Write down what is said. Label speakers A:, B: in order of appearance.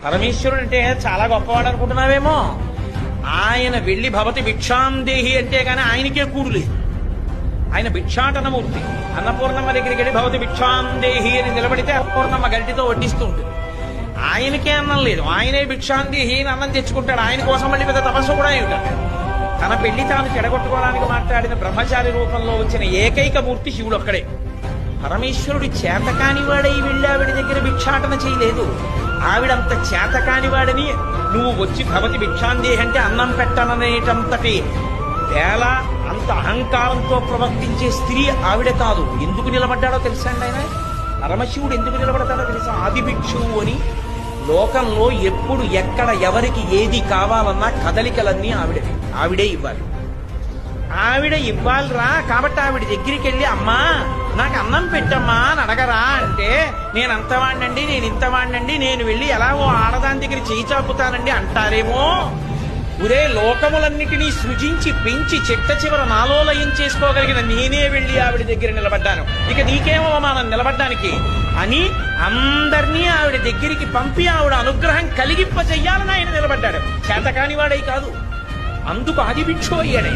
A: పరమేశ్వరుడు అంటే చాలా గొప్పవాడు అనుకుంటున్నావేమో. ఆయన వెళ్లి భవతి భిక్షాందేహి అంటే గాని ఆయనకే కూడు లేదు. ఆయన భిక్షాటనమూర్తి. అన్నపూర్ణమ్మ దగ్గరికి వెళ్ళి భవతి భిక్షాందేహి అని నిలబడితే అన్నపూర్ణమ్మ గంటితో వడ్డిస్తూ ఉంటుంది. ఆయనకే అన్నం లేదు, ఆయనే భిక్షాందేహి అని అన్నం తెచ్చుకుంటాడు. ఆయన కోసం మళ్ళీ పెద్ద తపస్సు కూడా ఏమిటాడు. తన పెళ్లి తాను చెడగొట్టుకోవడానికి మాట్లాడిన బ్రహ్మచారి రూపంలో వచ్చిన ఏకైక మూర్తి శివుడు ఒక్కడే. పరమేశ్వరుడు చేతకానివాడై వెళ్ళి ఆవిడ దగ్గర భిక్షాటన చేయలేదు. ఆవిడంత చేతకానివాడని నువ్వు వచ్చి భవతి భిక్షాందేహి అంటే అన్నం పెట్టననేటంతటి వేళ అంత అహంకారంతో ప్రవర్తించే స్త్రీ ఆవిడ కాదు. ఎందుకు నిలబడ్డాడో తెలుసా అండి ఆయన? పరమశివుడు ఎందుకు నిలబడతాడో తెలుసా? ఆది భిక్షువు అని. లోకంలో ఎప్పుడు ఎక్కడ ఎవరికి ఏది కావాలన్నా కదలికలన్నీ ఆవిడే ఇవ్వాలి. ఆవిడ ఇవ్వాలిరా. కాబట్టి ఆవిడ దగ్గరికి వెళ్ళి అమ్మా నాకు అన్నం పెట్టమ్మా అని అడగరా అంటే నేను అంతవాణ్ణండి, నేను ఇంతవాణ్ణండి, నేను వెళ్ళి ఎలా ఓ ఆడదాని దగ్గర చేయి చాపుతానండి అంటారేమో. ఒరే, లోకములన్నిటినీ సృజించి పెంచి చెట్ట చివర నాలో లయం చేసుకోగలిగిన నేనే వెళ్ళి ఆవిడ దగ్గర నిలబడ్డాను, ఇక నీకేమో మనం నిలబడ్డానికి అని అందరినీ ఆవిడ దగ్గరికి పంపి ఆవిడ అనుగ్రహం కలిగింప చెయ్యాలని ఆయన నిలబడ్డాడు. చేతకానివాడై కాదు. అందుకు ఆది భిక్షు అయ్యాడే.